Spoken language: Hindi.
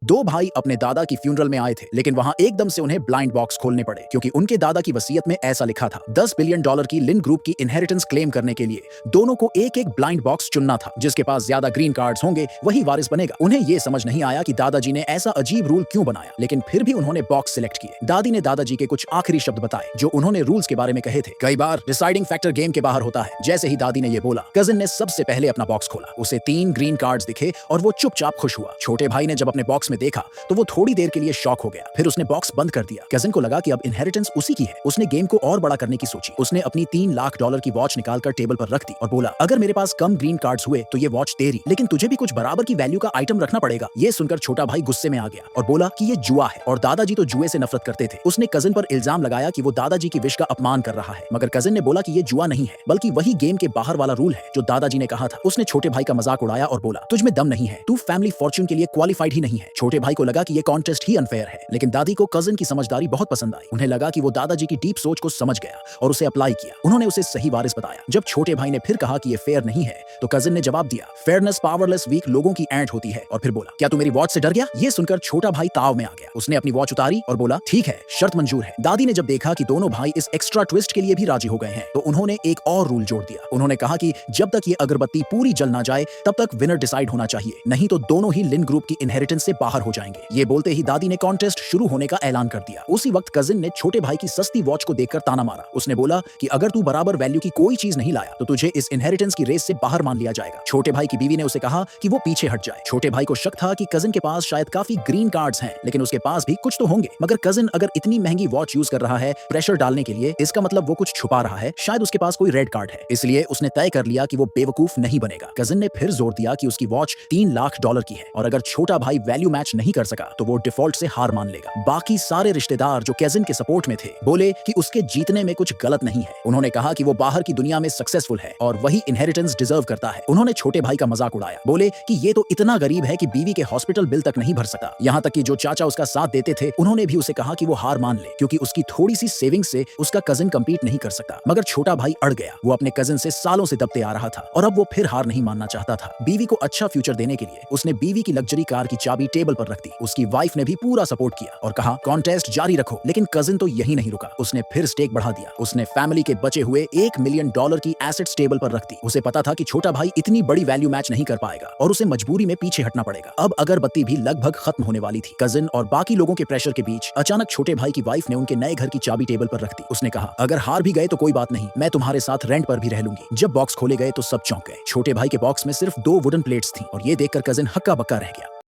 दो भाई अपने दादा की फ्यूनरल में आए थे, लेकिन वहां एकदम से उन्हें ब्लाइंड बॉक्स खोलने पड़े क्योंकि उनके दादा की वसीयत में ऐसा लिखा था। $10 बिलियन की लिन ग्रुप की इनहेरिटेंस क्लेम करने के लिए दोनों को एक एक ब्लाइंड बॉक्स चुनना था। जिसके पास ज्यादा ग्रीन कार्ड्स होंगे वही वारिस बनेगा। उन्हें यह समझ नहीं आया कि दादाजी ने ऐसा अजीब रूल क्यों बनाया, लेकिन फिर भी उन्होंने बॉक्स सिलेक्ट किए। दादी ने दादाजी के कुछ आखिरी शब्द बताए जो उन्होंने रूल्स के बारे में कहे थे। कई बार डिसाइडिंग फैक्टर गेम के बाहर होता है। जैसे ही दादी ने यह बोला, कजिन ने सबसे पहले अपना बॉक्स खोला। उसे 3 ग्रीन कार्ड्स दिखे और वो चुपचाप खुश हुआ। छोटे भाई ने जब अपने बॉक्स में देखा तो वो थोड़ी देर के लिए शॉक हो गया। फिर उसने बॉक्स बंद कर दिया। कजिन को लगा कि अब इनहेरिटेंस उसी की है। उसने गेम को और बड़ा करने की सोची। उसने अपनी $3 लाख की वॉच निकालकर टेबल पर रख दी और बोला, अगर मेरे पास कम ग्रीन कार्ड्स हुए तो ये वॉच तेरी, लेकिन तुझे भी कुछ बराबर की वैल्यू का आइटम रखना पड़ेगा। ये सुनकर छोटा भाई गुस्से में आ गया और बोला कि ये जुआ है और दादाजी तो जुए से नफरत करते थे। उसने कजिन पर इल्जाम लगाया कि वो दादाजी की विश का अपमान कर रहा है, मगर कजिन ने बोला कि ये जुआ नहीं है बल्कि वही गेम के बाहर वाला रूल है जो दादाजी ने कहा था। उसने छोटे भाई का मजाक उड़ाया और बोला, तुझ में दम नहीं है, तू फैमिली फॉर्च्यून के लिए क्वालिफाइड ही नहीं है। छोटे भाई को लगा कि ये कॉन्टेस्ट ही अनफेयर है, लेकिन दादी को कजिन की समझदारी बहुत पसंद आई। उन्हें लगा कि वो दादाजी की डीप सोच को समझ गया और उसे अप्लाई किया। उन्होंने उसे सही वारिस बताया। जब छोटे भाई ने फिर कहा कि ये फेयर नहीं है तो कजिन ने जवाब दिया, फेयरनेस पावरलेस वीक लोगों की एंट होती है। और फिर बोला, क्या तू मेरी वॉच से डर गया? ये सुनकर छोटा भाई ताव में आ गया। उसने अपनी वॉच उतारी और बोला, ठीक है, शर्त मंजूर है। दादी ने जब देखा कि दोनों भाई इस एक्स्ट्रा ट्विस्ट के लिए भी राजी हो गए हैं तो उन्होंने एक और रूल जोड़ दिया। उन्होंने कहा कि जब तक ये अगरबत्ती पूरी जल ना जाए तब तक विनर डिसाइड होना चाहिए, नहीं तो दोनों ही लिन ग्रुप की इनहेरिटेंस से बाहर हो जाएंगे। ये बोलते ही दादी ने कॉन्टेस्ट शुरू होने का ऐलान कर दिया। उसी वक्त कजिन ने छोटे भाई की सस्ती वॉच को देखकर ताना मारा। उसने बोला कि अगर तू बराबर वैल्यू की कोई चीज नहीं लाया तो तुझे इस इनहेरिटेंस की रेस से बाहर मान लिया जाएगा। छोटे भाई की बीवी ने उसे कहा कि वो पीछे हट जाए। छोटे भाई को शक था कि कजिन के पास शायद काफी ग्रीन कार्ड्स हैं, लेकिन उसके पास भी कुछ तो होंगे। मगर कजिन अगर इतनी महंगी वॉच यूज कर रहा है प्रेशर डालने के लिए, इसका मतलब वो कुछ छुपा रहा है। शायद उसके पास कोई रेड कार्ड है। इसलिए उसने तय कर लिया कि वो बेवकूफ नहीं बनेगा। कजिन ने फिर जोर दिया कि उसकी वॉच $3 लाख की है और अगर छोटा भाई वैल्यू मैच नहीं कर सका तो वो डिफॉल्ट से हार मान लेगा। बाकी सारे रिश्तेदार जो कजिन के सपोर्ट में थे बोले कि उसके जीतने में कुछ गलत नहीं है। उन्होंने कहा कि वो बाहर की दुनिया में सक्सेसफुल है और वही इनहेरिटेंस डिजर्व करता है। उन्होंने छोटे भाई का मजाक उड़ाया, बोले कि ये तो इतना गरीब है कि बीवी के हॉस्पिटल बिल तक नहीं भर सकता। यहाँ तक कि जो चाचा उसका साथ देते थे उन्होंने भी उसे कहा कि वो हार मान ले क्योंकि उसकी थोड़ी सी सेविंग्स से उसका कजिन कम्पीट नहीं कर सकता। मगर छोटा भाई अड़ गया। वो अपने कजिन से सालों से दबते आ रहा था और अब वो फिर हार नहीं मानना चाहता था। बीवी को अच्छा फ्यूचर देने के लिए उसने बीवी की लग्जरी कार की चाबी टेबल पर रख दी। उसकी वाइफ ने भी पूरा सपोर्ट किया और कहा, कॉन्टेस्ट जारी रखो। लेकिन कजिन तो यही नहीं रुका। उसने फिर स्टेक बढ़ा दिया। उसने फैमिली के बचे हुए $1 मिलियन की एसेट्स टेबल पर रख दी। उसे पता था कि छोटा भाई इतनी बड़ी वैल्यू मैच नहीं कर पाएगा और उसे मजबूरी में पीछे हटना पड़ेगा। अब अगरबत्ती भी लगभग खत्म होने वाली थी। कजिन और बाकी लोगों के प्रेशर के बीच अचानक छोटे भाई की वाइफ ने उनके नए घर की चाबी टेबल पर रख दी। उसने कहा, अगर हार भी गए तो कोई बात नहीं, मैं तुम्हारे साथ रेंट पर भी रह लूंगी। जब बॉक्स खोले गए तो सब चौंक गए। छोटे भाई के बॉक्स में सिर्फ 2 वुडन प्लेट्स थी और ये देखकर कजिन हक्का बक्का रह गया।